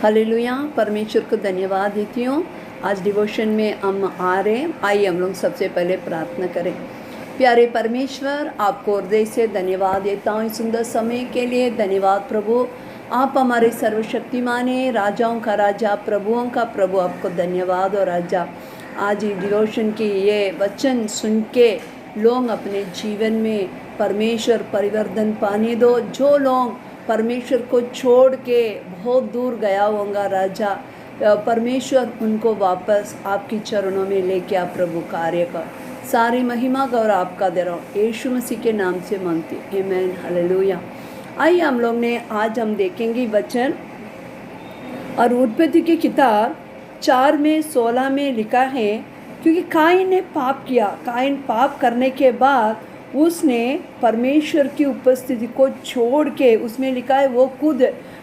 Hallelujah. परमेश्वर को धन्यवाद देती हूँ। आज डिवोशन में हम आ रहे हैं। आइए हम लोग सबसे पहले प्रार्थना करें। प्यारे परमेश्वर, आपको हृदय से धन्यवाद देता हूँ इस सुंदर समय के लिए। धन्यवाद प्रभु, आप हमारे सर्वशक्तिमान हैं, राजाओं का राजा, प्रभुओं का प्रभु। आपको धन्यवाद और राजा। आज ही डिवोशन की ये वचन सुन के लोग अपने जीवन में परमेश्वर परिवर्तन पाने दो। जो लोग परमेश्वर को छोड़ के बहुत दूर गया होगा राजा, परमेश्वर उनको वापस आपकी चरणों में लेके आप प्रभु कार्य कर। सारी महिमा गौरव आपका दे रहा हूँ, यीशु मसीह के नाम से मांगती, आमीन, हालेलुया। आइए हम लोग ने आज हम देखेंगे वचन, और उत्पत्ति की किताब 4:16 में लिखा है, क्योंकि काइन ने पाप किया। काइन पाप करने के बाद उसने परमेश्वर की उपस्थिति को छोड़ के, उसमें लिखा है वो खुद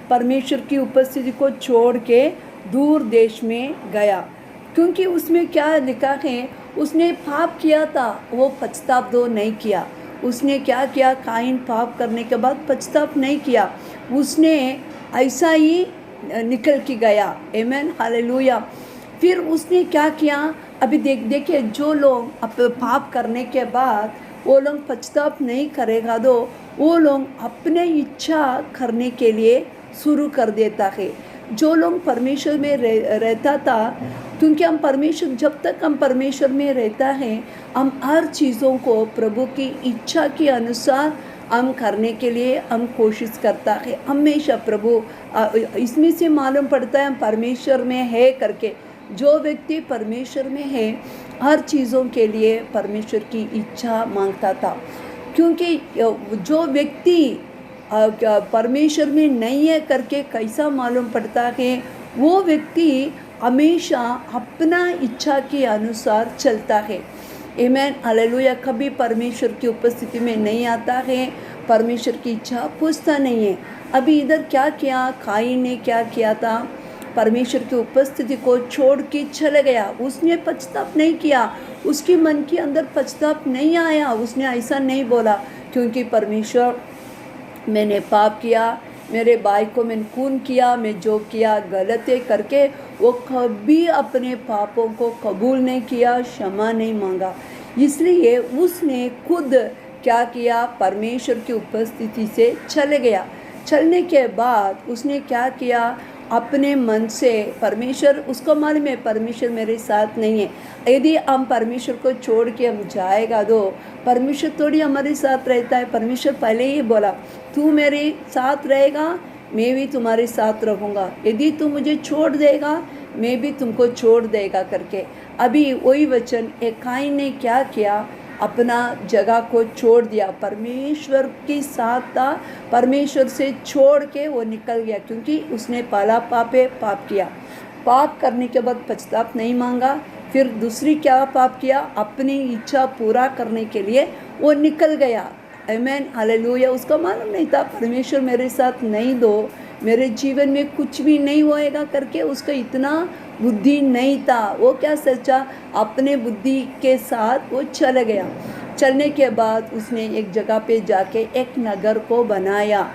परमेश्वर की उपस्थिति को छोड़ के दूर देश में गया। क्योंकि उसमें क्या लिखा है, उसने पाप किया था, वो पछतावा दो नहीं किया। उसने क्या किया, काइन पाप करने के बाद पछतावा नहीं किया, उसने ऐसा ही निकल के गया। आमीन, हालेलुया। फिर उसने क्या किया, अभी देखिए, जो लोग अब पाप करने के बाद वो लोग पछतावा नहीं करेगा तो वो लोग अपने इच्छा करने के लिए शुरू कर देता है। जो लोग परमेश्वर में रहता था, क्योंकि हम परमेश्वर, जब तक हम परमेश्वर में रहता है, हम हर चीज़ों को प्रभु की इच्छा के अनुसार हम करने के लिए हम कोशिश करता है हमेशा। प्रभु इसमें से मालूम पड़ता है हम परमेश्वर में है करके। जो व्यक्ति परमेश्वर में है, हर चीज़ों के लिए परमेश्वर की इच्छा मांगता था। क्योंकि जो व्यक्ति परमेश्वर में नहीं है करके कैसा मालूम पड़ता है, वो व्यक्ति हमेशा अपना इच्छा के अनुसार चलता है। आमीन, हालेलुया। कभी परमेश्वर की उपस्थिति में नहीं आता है, परमेश्वर की इच्छा पूछता नहीं है। अभी इधर क्या किया, काइन ने क्या किया था, परमेश्वर की उपस्थिति को छोड़ के चले गया। उसने पछतावा नहीं किया, उसके मन के अंदर पछतावा नहीं आया। उसने ऐसा नहीं बोला, क्योंकि परमेश्वर, मैंने पाप किया, मेरे भाई को मैंने खून किया, मैं जो किया गलत है करके वो कभी अपने पापों को कबूल नहीं किया, क्षमा नहीं मांगा। इसलिए उसने खुद क्या किया, परमेश्वर की उपस्थिति से चले गया। चलने के बाद उसने क्या किया, अपने मन से, परमेश्वर, उसको मालूम है परमेश्वर मेरे साथ नहीं है। यदि हम परमेश्वर को छोड़ के हम जाएगा तो परमेश्वर थोड़ी हमारे साथ रहता है। परमेश्वर पहले ही बोला, तू मेरे साथ रहेगा, मैं भी तुम्हारे साथ रहूँगा। यदि तू मुझे छोड़ देगा, मैं भी तुमको छोड़ देगा करके। अभी वही वचन, एक काइन ने क्या किया, अपना जगह को छोड़ दिया। परमेश्वर के साथ था, परमेश्वर से छोड़ के वो निकल गया, क्योंकि उसने पहला पाप किया। पाप करने के बाद पछतावा नहीं मांगा। फिर दूसरी क्या पाप किया, अपनी इच्छा पूरा करने के लिए वो निकल गया। आमीन, हालेलुया। उसको मालूम नहीं था परमेश्वर मेरे साथ नहीं दो, मेरे जीवन में कुछ भी नहीं होएगा करके। उसका इतना बुद्धि नहीं था। वो क्या सोचा, अपने बुद्धि के साथ वो चला गया। चलने के बाद उसने एक जगह पे जाके एक नगर को बनाया,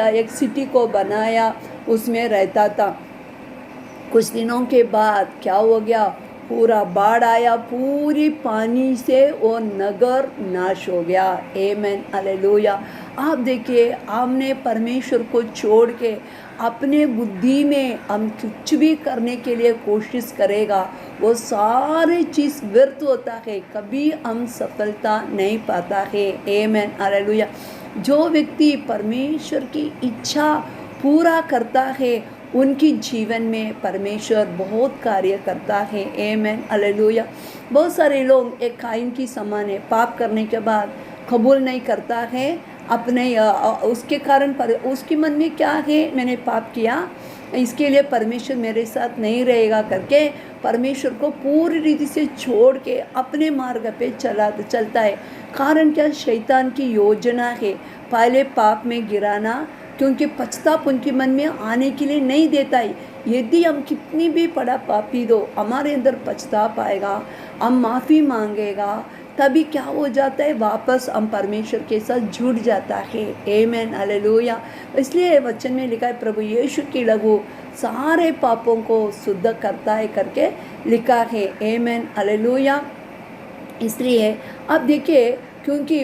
एक सिटी को बनाया, उसमें रहता था। कुछ दिनों के बाद क्या हो गया, पूरा बाढ़ आया, पूरी पानी से वो नगर नाश हो गया। आमीन, हालेलुया। आप देखिए, हमने परमेश्वर को छोड़ के अपने बुद्धि में हम कुछ भी करने के लिए कोशिश करेगा, वो सारी चीज़ व्यर्थ होता है, कभी हम सफलता नहीं पाता है। आमीन, हालेलुया। जो व्यक्ति परमेश्वर की इच्छा पूरा करता है, उनकी जीवन में परमेश्वर बहुत कार्य करता है। आमीन, हालेलुया। बहुत सारे लोग एक काइन की समान है, पाप करने के बाद कबूल नहीं करता है अपने, उसके कारण उसके मन में क्या है, मैंने पाप किया, इसके लिए परमेश्वर मेरे साथ नहीं रहेगा करके परमेश्वर को पूरी रीति से छोड़ के अपने मार्ग पे चलता है। कारण क्या, शैतान की योजना है पहले पाप में गिराना, क्योंकि पछतावा उनके मन में आने के लिए नहीं देता है। यदि हम कितनी भी बड़ा पापी दो, हमारे अंदर पछतावा आएगा, हम माफ़ी मांगेगा, तभी क्या हो जाता है, वापस हम परमेश्वर के साथ जुड़ जाता है। आमेन, हालेलुया। इसलिए वचन में लिखा है, प्रभु यीशु की लहू सारे पापों को शुद्ध करता है करके लिखा है। आमेन, हालेलुया। इसलिए अब देखिए, क्योंकि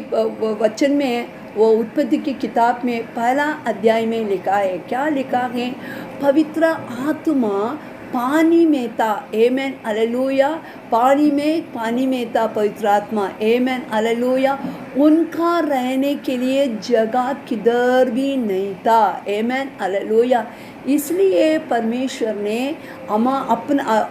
वचन में वो उत्पत्ति की किताब में पहला अध्याय में लिखा है, क्या लिखा है, पवित्र आत्मा पानी में था। आमेन, हालेलुया। पानी में था पवित्र आत्मा। आमेन, हालेलुया। उनका रहने के लिए जगह किधर भी नहीं था। आमेन, हालेलुया। इसलिए परमेश्वर ने अपना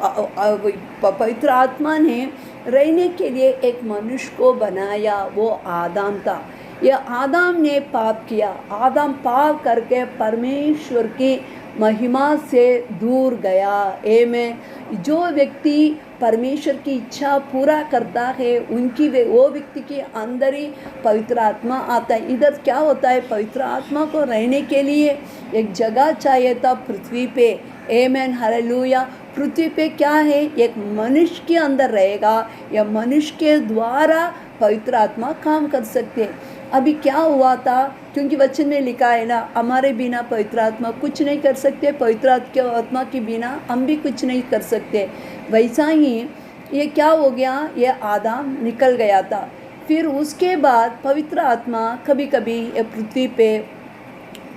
पवित्र आत्मा ने रहने के लिए एक मनुष्य को बनाया, वो आदम था। यह आदम ने पाप किया, आदम पाप करके परमेश्वर की महिमा से दूर गया। आमेन। जो व्यक्ति परमेश्वर की इच्छा पूरा करता है, वो व्यक्ति के अंदर ही पवित्र आत्मा आता है। इधर क्या होता है, पवित्र आत्मा को रहने के लिए एक जगह चाहिए था पृथ्वी पे। आमेन, हालेलुया। पृथ्वी पे क्या है, एक मनुष्य के अंदर रहेगा, या मनुष्य के द्वारा पवित्र आत्मा काम कर सकते। अभी क्या हुआ था, क्योंकि वचन में लिखा है ना, हमारे बिना पवित्र आत्मा कुछ नहीं कर सकते, पवित्र आत्मा के बिना हम भी कुछ नहीं कर सकते। वैसा ही ये क्या हो गया, ये आदम निकल गया था। फिर उसके बाद पवित्र आत्मा कभी कभी पृथ्वी पे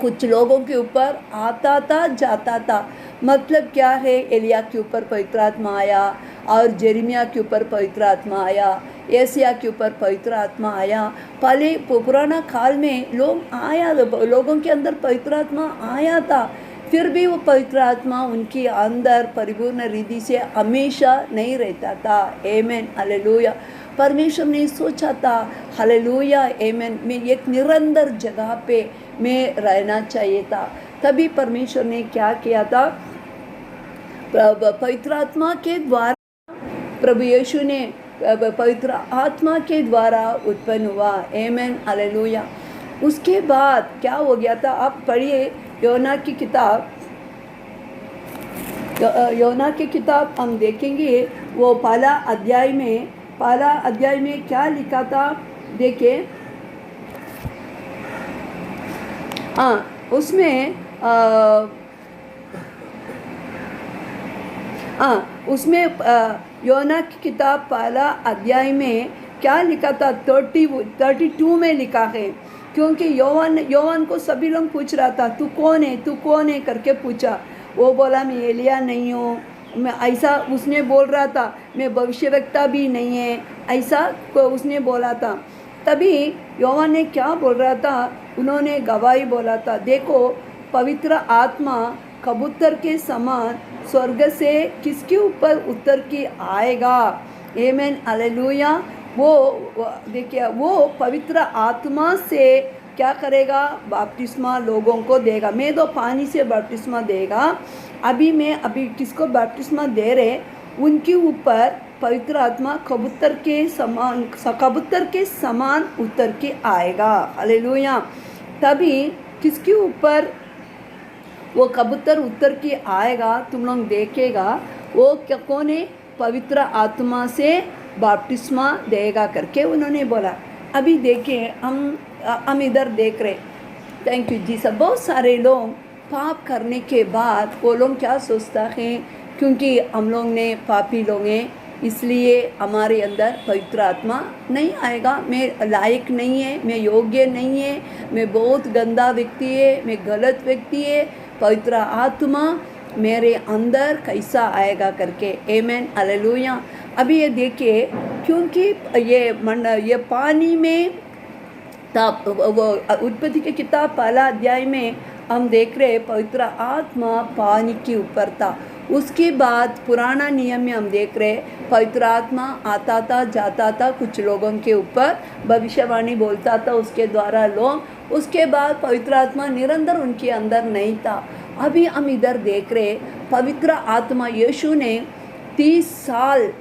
कुछ लोगों के ऊपर आता था, जाता था। मतलब क्या है, एलिया के ऊपर पवित्र आत्मा आया, और जेरेमिया के ऊपर पवित्र आत्मा आया, एशिया के ऊपर पवित्र आत्मा आया। पहले पुराना काल में लोगों के अंदर पवित्र आत्मा आया था, फिर भी वो पवित्र आत्मा उनके अंदर परिपूर्ण रीति से हमेशा नहीं रहता था। आमेन, हालेलुया। परमेश्वर ने सोचा था, हालेलुया, आमेन, मैं एक निरंतर जगह पे मैं रहना चाहिए था। तभी परमेश्वर ने क्या किया था, पवित्र आत्मा के द्वारा प्रभु यीशु ने पवित्र आत्मा के द्वारा उत्पन्न हुआ। आमेन, हालेलुया। उसके बाद क्या हो गया था, आप पढ़िए योना की किताब हम देखेंगे। वो पहला अध्याय में क्या लिखा था, देखिए। उसमें योना की किताब पहला अध्याय में क्या लिखा था, 32 में लिखा है। क्योंकि योवान को सभी लोग पूछ रहा था, तू कौन है करके पूछा। वो बोला, मैं एलिया नहीं हूँ, मैं ऐसा उसने बोल रहा था, मैं भविष्यवक्ता भी नहीं है, ऐसा उसने बोला था। तभी योवान ने क्या बोल रहा था, उन्होंने गवाही बोला था, देखो पवित्र आत्मा कबूतर के समान स्वर्ग से किसके ऊपर उतर के आएगा। आमेन, हालेलुया। वो देखिए, वो पवित्र आत्मा से क्या करेगा, बपतिस्मा लोगों को देगा। मैं तो पानी से बपतिस्मा देगा, अभी किसको बपतिस्मा दे रहे, उनके ऊपर पवित्र आत्मा कबूतर के समान उतर के आएगा। हालेलुया। तभी किसके ऊपर वो कबूतर उतर के आएगा, तुम लोग देखेगा, वो क्या कौन है, पवित्र आत्मा से बपतिस्मा देगा करके उन्होंने बोला। अभी देखिए, हम इधर देख रहे, थैंक यू जी सब। बहुत सारे लोग पाप करने के बाद वो लोग क्या सोचता है, क्योंकि हम लोग ने पापी लोग हैं, इसलिए हमारे अंदर पवित्र आत्मा नहीं आएगा, मैं लायक नहीं है, मैं योग्य नहीं है, मैं बहुत गंदा व्यक्ति है, मैं गलत व्यक्ति है, पवित्र आत्मा मेरे अंदर कैसा आएगा करके। आमेन, हालेलुया। अभी ये देखिए, क्योंकि ये पानी में था। वो उत्पत्ति की किताब पहला अध्याय में हम देख रहे, पवित्र आत्मा पानी के ऊपर था। उसके बाद पुराना नियम में हम देख रहे, पवित्र आत्मा आता था, जाता था, कुछ लोगों के ऊपर भविष्यवाणी बोलता था उसके द्वारा लोग। उसके बाद पवित्र आत्मा निरंतर उनके अंदर नहीं था। अभी हम इधर देख रहे, पवित्र आत्मा यीशु ने 30 साल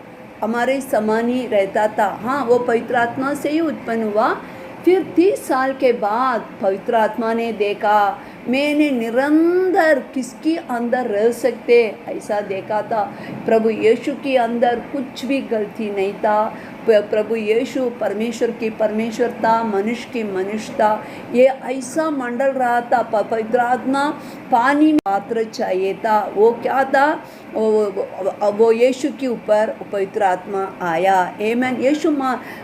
हमारे समान ही रहता था। हाँ, वो पवित्र आत्मा से ही उत्पन्न हुआ। फिर 30 साल के बाद पवित्र आत्मा ने देखा, मैंने निरंतर किसके अंदर रह सकते, ऐसा देखा था। प्रभु यीशु के अंदर कुछ भी गलती नहीं था, प्रभु यीशु परमेश्वर की परमेश्वरता, मनुष्य की मनुष्यता, ये ऐसा मंडल रहा था। पवित्र आत्मा पानी में पात्र चाहिए था, वो क्या था, वो यीशु के ऊपर पवित्र आत्मा आया। आमेन।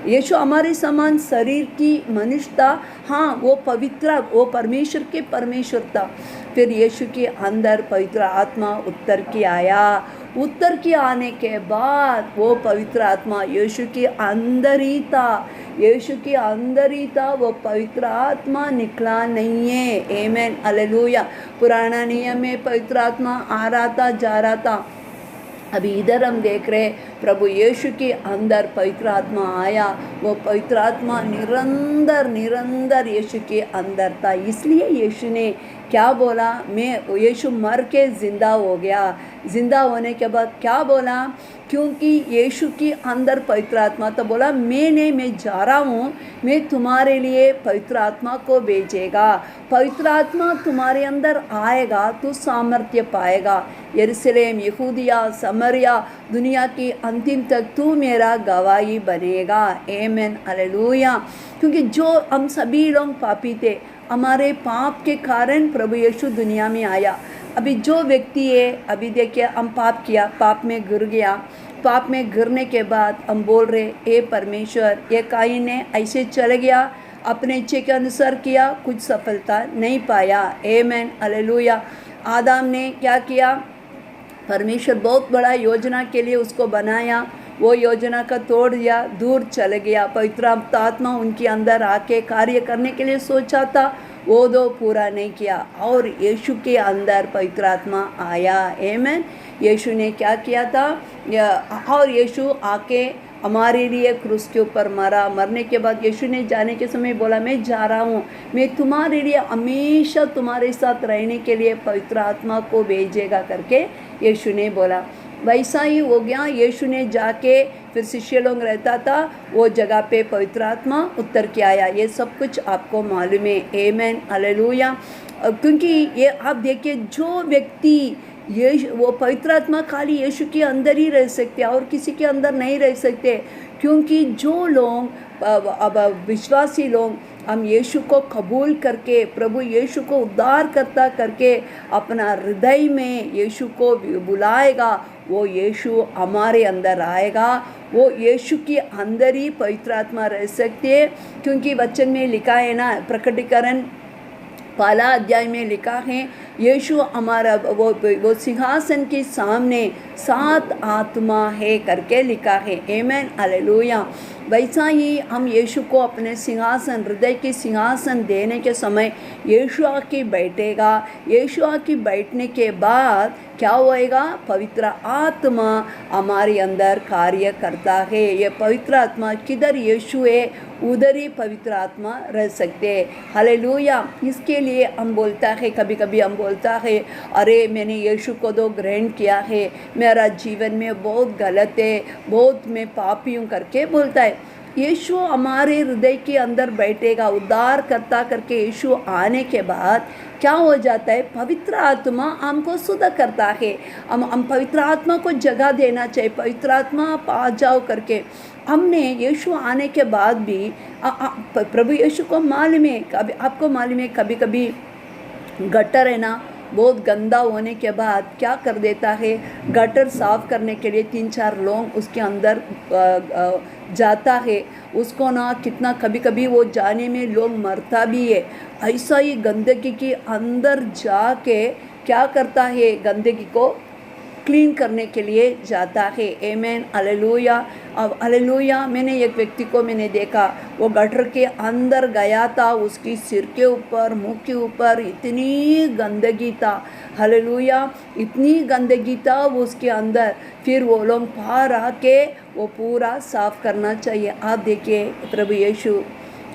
यीशु हमारे समान शरीर की मनुष्यता, हाँ वो पवित्र, वो परमेश्वर के परमेश्वर था। फिर यीशु के अंदर पवित्र आत्मा उतर के आया। उतर के आने के बाद वो पवित्र आत्मा यीशु के अंदर ही था, यीशु के अंदर ही था, वो पवित्र आत्मा निकला नहीं है। आमेन, हालेलुया। पुराना नियम में पवित्र आत्मा आ रहा था, जा रहा था। अभी इधर हम देख रहे प्रभु यीशु के अंदर पवित्र आत्मा आया। वो पवित्र आत्मा निरंतर निरंतर यीशु के अंदर था। इसलिए यीशु ने क्या बोला, मैं यीशु मर के ज़िंदा हो गया। ज़िंदा होने के बाद क्या बोला, क्योंकि यीशु के अंदर पवित्र आत्मा तो बोला मैं जा रहा हूँ, मैं तुम्हारे लिए पवित्र आत्मा को भेजेगा। पवित्र आत्मा तुम्हारे अंदर आएगा तो सामर्थ्य पाएगा। यरूशलेम, यहूदिया, समरिया, दुनिया की अंतिम तक तू मेरा गवाही बनेगा। आमेन, हालेलुया। क्योंकि जो हम सभी लोग पापी थे, हमारे पाप के कारण प्रभु यीशु दुनिया में आया। अभी जो व्यक्ति है, अभी देखिए हम पाप किया, पाप में गिर गया। पाप में गिरने के बाद हम बोल रहे, ए परमेश्वर, ये कायीन ने ऐसे चले गया, अपने इच्छे के अनुसार किया, कुछ सफलता नहीं पाया। आमेन, हालेलुया। आदम ने क्या किया, परमेश्वर बहुत बड़ा योजना के लिए उसको बनाया, वो योजना का तोड़ दिया, दूर चले गया। पवित्र आत्मा उनके अंदर आके कार्य करने के लिए सोचा था, वो दो पूरा नहीं किया। और यीशु के अंदर पवित्र आत्मा आया। आमेन। यीशु ने क्या किया था, और यीशु आके हमारे लिए क्रूस के ऊपर मरा। मरने के बाद यीशु ने जाने के समय बोला, मैं जा रहा हूँ, मैं तुम्हारे लिए हमेशा तुम्हारे साथ रहने के लिए पवित्र आत्मा को भेजेगा करके यीशु ने बोला। वैसा ही हो गया। यीशु ने जाके फिर शिष्य लोग रहता था, वो जगह पे पवित्र आत्मा उतर के आया। ये सब कुछ आपको मालूम है। आमेन, हालेलुया। क्योंकि ये आप देखिए, जो व्यक्ति वो पवित्र आत्मा खाली यीशु के अंदर ही रह सकते और किसी के अंदर नहीं रह सकते। क्योंकि जो लोग अब विश्वासी लोग हम यीशु को कबूल करके, प्रभु यीशु को उद्धार करता करके अपना हृदय में यीशु को बुलाएगा, वो यीशु हमारे अंदर आएगा। वो यीशु के अंदर ही पवित्र आत्मा रह सकती है। क्योंकि वचन में लिखा है ना, प्रकटीकरण 1 अध्याय में लिखा है, यीशु हमारा वो सिंहासन के सामने 7 आत्मा है करके लिखा है। आमेन, हालेलुया। वैसा ही हम यीशु को अपने सिंहासन, हृदय के सिंहासन देने के समय यीशु आके बैठेगा। यीशु आके बैठने के बाद क्या होएगा, पवित्र आत्मा हमारे अंदर कार्य करता है। ये पवित्र आत्मा किधर यीशु है, उधर ही पवित्र आत्मा रह सकते हैं। हालेलुया। इसके लिए हम बोलता है, कभी कभी हम बोलता है, अरे मैंने यीशु को तो ग्रहण किया है, मेरा जीवन में बहुत गलत है, बहुत मैं पापी हूँ करके बोलता है। यीशु हमारे हृदय के अंदर बैठेगा, उद्धार करता करके यीशु आने के बाद क्या हो जाता है, पवित्र आत्मा हमको शुद्ध करता है। हम पवित्र आत्मा को जगह देना चाहिए, पवित्र आत्मा आप आ जाओ करके। हमने यीशु आने के बाद भी प्रभु यीशु को मालूम है, कभी आपको मालूम है, कभी कभी गटर है ना, बहुत गंदा होने के बाद क्या कर देता है, गटर साफ़ करने के लिए 3-4 लोग उसके अंदर जाता है। उसको ना कितना कभी कभी वो जाने में लोग मरता भी है। ऐसा ही गंदगी के अंदर जाके क्या करता है, गंदगी को क्लीन करने के लिए जाता है। आमेन, हालेलुया। अब हालेलुया, मैंने एक व्यक्ति को मैंने देखा, वो गटर के अंदर गया था, उसकी सिर के ऊपर, मुंह के ऊपर इतनी गंदगी था। हालेलुया, इतनी गंदगी था उसके अंदर। फिर वो लोग बाहर आके वो पूरा साफ़ करना चाहिए। आप देखिए, प्रभु यीशु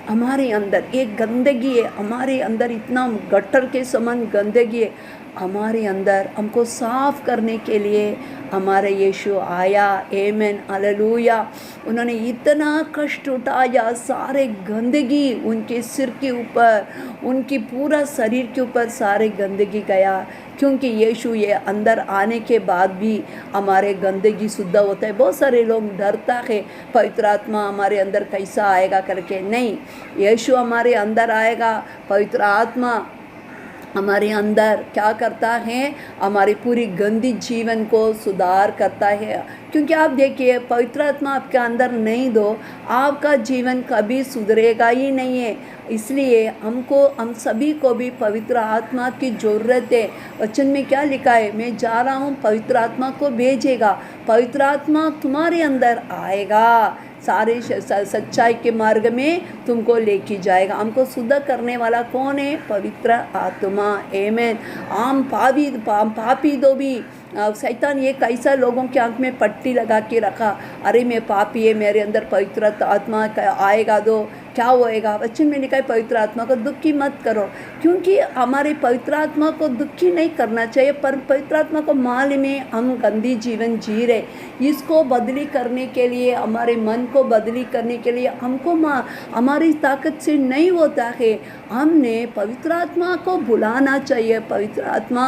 हमारे अंदर एक गंदगी है, हमारे अंदर इतना गटर के समान गंदगी है, हमारे अंदर हमको साफ़ करने के लिए हमारे यीशु आया। आमेन, हालेलुया। उन्होंने इतना कष्ट उठाया, सारे गंदगी उनके सिर के ऊपर, उनकी पूरा शरीर के ऊपर सारे गंदगी गया। क्योंकि यीशु ये अंदर आने के बाद भी हमारे गंदगी शुद्ध होता है। बहुत सारे लोग डरता है पवित्र आत्मा हमारे अंदर कैसा आएगा करके। नहीं, यीशु हमारे अंदर आएगा, पवित्र आत्मा हमारे अंदर क्या करता है, हमारी पूरी गंदी जीवन को सुधार करता है। क्योंकि आप देखिए, पवित्र आत्मा आपके अंदर नहीं दो, आपका जीवन कभी सुधरेगा ही नहीं है। इसलिए हम सभी को भी पवित्र आत्मा की ज़रूरत है। वचन में क्या लिखा है, मैं जा रहा हूँ, पवित्र आत्मा को भेजेगा, पवित्र आत्मा तुम्हारे अंदर आएगा, सारे सच्चाई के मार्ग में तुमको लेके जाएगा। हमको शुद्ध करने वाला कौन है? पवित्र आत्मा। आमीन। हम पापी दो भी शैतान ये कैसा लोगों के आँख में पट्टी लगा के रखा, अरे मैं पापी है, मेरे अंदर पवित्र आत्मा आएगा दो, क्या होएगा? वचन में लिखा है पवित्र आत्मा को दुखी मत करो, क्योंकि हमारे पवित्र आत्मा को दुखी नहीं करना चाहिए। पर पवित्र आत्मा को माल में हम गंदी जीवन जी रहे, इसको बदली करने के लिए, हमारे मन को बदली करने के लिए हमको हमारी ताकत से नहीं होता है। हमने पवित्र आत्मा को बुलाना चाहिए। पवित्र आत्मा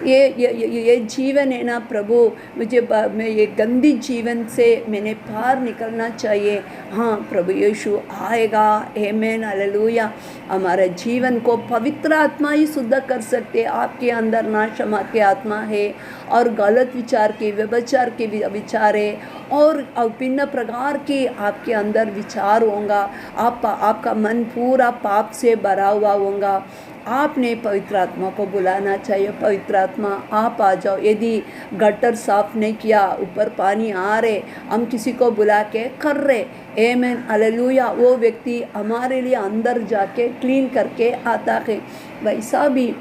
ये जीवन है ना प्रभु, मैं ये गंदी जीवन से मैंने बाहर निकलना चाहिए। हाँ, प्रभु यीशु आएगा। आमीन, हालेलुया। हमारे जीवन को पवित्र आत्मा ही शुद्ध कर सकते। आपके अंदर ना क्षमा की आत्मा है और गलत विचार के, व्यभिचार के विचार है और भिन्न प्रकार के आपके अंदर विचार होगा। आपका मन पूरा पाप से भरा हुआ होगा। आपने पवित्र आत्मा को बुलाना चाहिए। पवित्र आत्मा आप आ जाओ। यदि गटर साफ नहीं किया, ऊपर पानी आ रहे, हम किसी को बुला के कर रहे, आमीन, हालेलुया, वो व्यक्ति हमारे लिए अंदर जाके क्लीन करके आता है। वैसा भी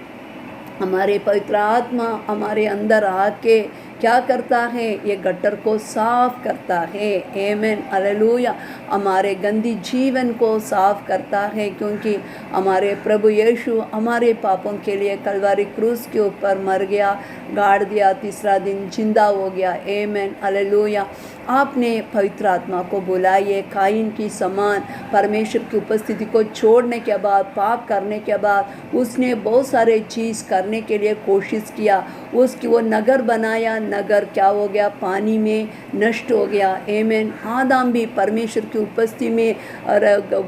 हमारे पवित्र आत्मा हमारे अंदर आके क्या करता है, ये गटर को साफ करता है। आमीन, हालेलुया। हमारे गंदी जीवन को साफ करता है, क्योंकि हमारे प्रभु यीशु हमारे पापों के लिए कलवारी क्रूस के ऊपर मर गया, गाड़ दिया, तीसरा दिन जिंदा हो गया। आमीन, हालेलुया। आपने पवित्र आत्मा को बुलाइए। काइन की समान परमेश्वर की उपस्थिति को छोड़ने के बाद, पाप करने के बाद उसने बहुत सारे चीज़ करने के लिए कोशिश किया। उसकी वो नगर बनाया, नगर क्या हो गया, पानी में नष्ट हो गया। आमीन। आदम भी परमेश्वर की उपस्थिति में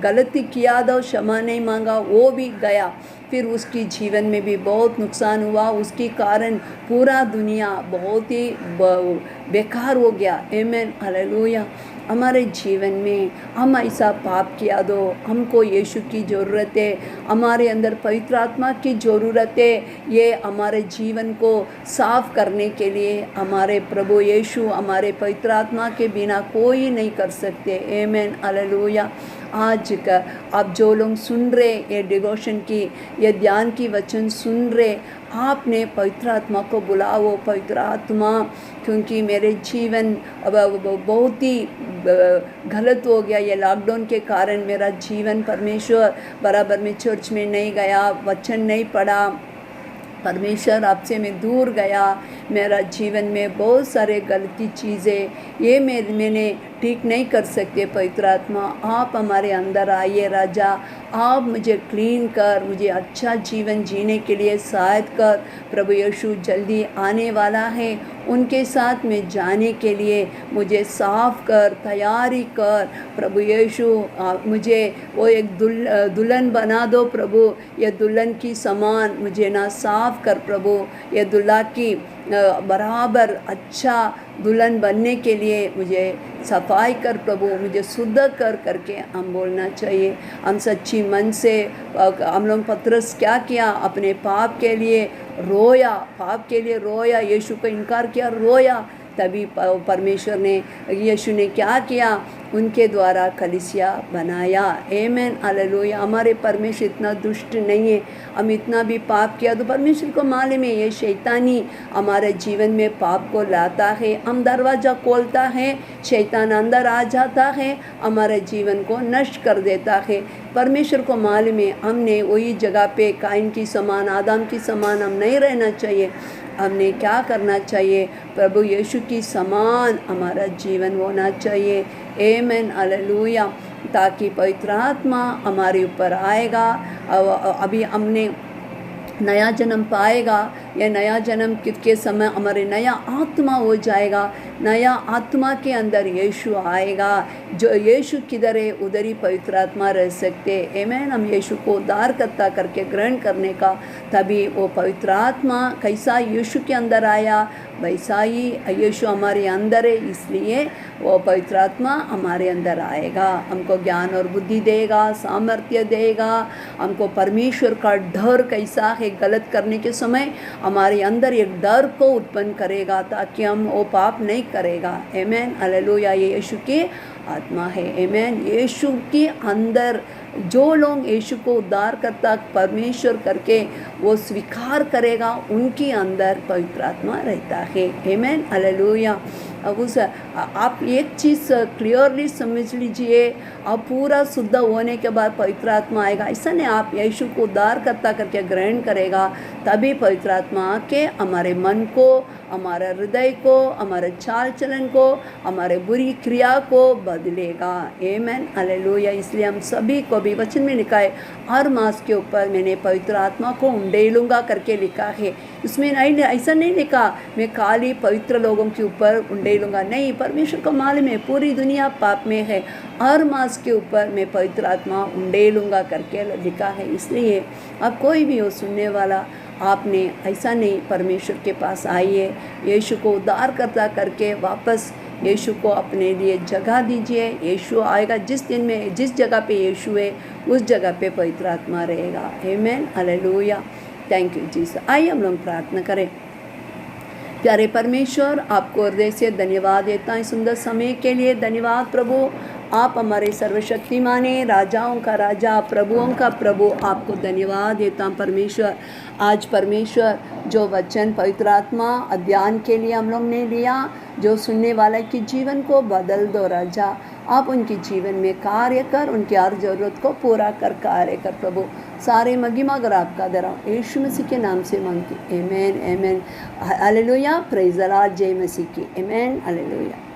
गलती किया था, क्षमा नहीं मांगा, वो भी गया। फिर उसकी जीवन में भी बहुत नुकसान हुआ। उसके कारण पूरा दुनिया बहुत ही बेकार हो गया। आमीन, हालेलुया। हमारे जीवन में हम ऐसा पाप किया दो, हमको यीशु की ज़रूरत है, हमारे अंदर पवित्र आत्मा की ज़रूरत है। ये हमारे जीवन को साफ करने के लिए हमारे प्रभु यीशु, हमारे पवित्र आत्मा के बिना कोई नहीं कर सकते। आमीन, हालेलुया। आज का आप जो लोग सुन रहे ये डिवोशन की, ये ध्यान की वचन सुन रहे, आपने पवित्र आत्मा को बुलाओ। पवित्र आत्मा, क्योंकि मेरे जीवन अब बहुत ही गलत हो गया। ये लॉकडाउन के कारण मेरा जीवन परमेश्वर बराबर में चर्च में नहीं गया, वचन नहीं पढ़ा, परमेश्वर आपसे मैं दूर गया। मेरा जीवन में बहुत सारे गलती चीज़ें ये मैंने ठीक नहीं कर सकते। पवित्र आत्मा आप हमारे अंदर आइए। राजा, आप मुझे क्लीन कर, मुझे अच्छा जीवन जीने के लिए सहायता कर। प्रभु यीशु जल्दी आने वाला है, उनके साथ में जाने के लिए मुझे साफ कर, तैयारी कर। प्रभु यीशु मुझे वो एक दुल्हन बना दो प्रभु, ये दुल्हन की समान मुझे ना साफ कर प्रभु। ये दुल्हा की बराबर अच्छा दुल्हन बनने के लिए मुझे सफाई कर प्रभु, मुझे शुद्ध कर करके हम बोलना चाहिए। हम सच्ची मन से, हम लोग पतरस क्या किया, अपने पाप के लिए रोया, पाप के लिए रोया, यीशु को इनकार किया, रोया। तभी परमेश्वर ने, यीशु ने क्या किया, उनके द्वारा कलीसिया बनाया। आमीन, हालेलुया। हमारे परमेश्वर इतना दुष्ट नहीं है। हम इतना भी पाप किया तो परमेश्वर को मालूम है, ये शैतानी हमारे जीवन में पाप को लाता है। हम दरवाज़ा खोलता है, शैतान अंदर आ जाता है, हमारे जीवन को नष्ट कर देता है। परमेश्वर को मालूम है, हमने वही जगह पे काइन की समान, आदम की समान हम नहीं रहना चाहिए। हमने क्या करना चाहिए, प्रभु यीशु की समान हमारा जीवन होना चाहिए। आमीन, हालेलुया। ताकि पवित्र आत्मा हमारे ऊपर आएगा। अभी हमने नया जन्म पाएगा, या नया जन्म के समय हमारे नया आत्मा हो जाएगा। नया आत्मा के अंदर यीशु आएगा। जो यीशु किधर है उधर ही पवित्र आत्मा रह सकते। आमेन। हम यीशु को उद्धारकर्ता करके ग्रहण करने का, तभी वो पवित्र आत्मा कैसा यीशु के अंदर आया वैसा ही यीशु हमारे अंदर है, इसलिए वो पवित्र आत्मा हमारे अंदर आएगा, हमको ज्ञान और बुद्धि देगा, सामर्थ्य देगा। हमको परमेश्वर का डर कैसा है, गलत करने के समय हमारे अंदर एक डर को उत्पन्न करेगा ताकि हम वो पाप नहीं करेगा। आमेन। हालेलुया। ये यीशु की आत्मा है। आमेन। यीशु के अंदर जो लोग यीशु को उद्धार करता परमेश्वर करके वो स्वीकार करेगा, उनके अंदर पवित्र आत्मा रहता है। आमेन। हालेलुया। अब आप एक चीज़ क्लियरली समझ लीजिए, आप पूरा शुद्ध होने के बाद पवित्र आत्मा आएगा ऐसा नहीं। आप यीशु को उद्धारकर्ता करके ग्रहण करेगा, तभी पवित्र आत्मा आके हमारे मन को, हमारे हृदय को, हमारे चाल चलन को, हमारे बुरी क्रिया को बदलेगा। आमेन। हालेलुया। इसलिए हम सभी को भी वचन में लिखा है, हर मास के ऊपर मैंने पवित्र आत्मा को उंडेलूंगा करके लिखा है। उसमें नहीं, ऐसा नहीं लिखा मैं खाली पवित्र लोगों के ऊपर उंडेलूंगा, नहीं। परमेश्वर को मालूम है पूरी दुनिया पाप में है, हर मास के ऊपर मैं पवित्र आत्मा उंडेलूंगा करके लिखा है। इसलिए अब कोई भी हो सुनने वाला, आपने ऐसा नहीं, परमेश्वर के पास आइए, यीशु को उद्धारकर्ता करके वापस यीशु को अपने लिए जगह दीजिए। यीशु आएगा जिस दिन में, जिस जगह पे यीशु है उस जगह पे पवित्र आत्मा रहेगा। आमेन। हालेलुया। Thank you Jesus. आइए हम लोग प्रार्थना करें। प्यारे परमेश्वर, आपको हृदय से धन्यवाद देता हूँ सुंदर समय के लिए। धन्यवाद प्रभु, आप हमारे सर्वशक्तिमान हैं, राजाओं का राजा, प्रभुओं का प्रभु। आपको धन्यवाद देता हूँ परमेश्वर। आज परमेश्वर जो वचन पवित्र आत्मा अध्ययन के लिए हम लोग ने लिया, जो सुनने वाला के जीवन को बदल दो राजा। आप उनके जीवन में कार्य कर, उनकी हर ज़रूरत को पूरा कर कार्य कर प्रभु। सारे महिमा अगर आपका दरा यीशु मसीह के नाम से मांगती। आमेन। आमेन। हालेलुया। Praise the Lord. जय मसीह की। आमेन। हालेलुया।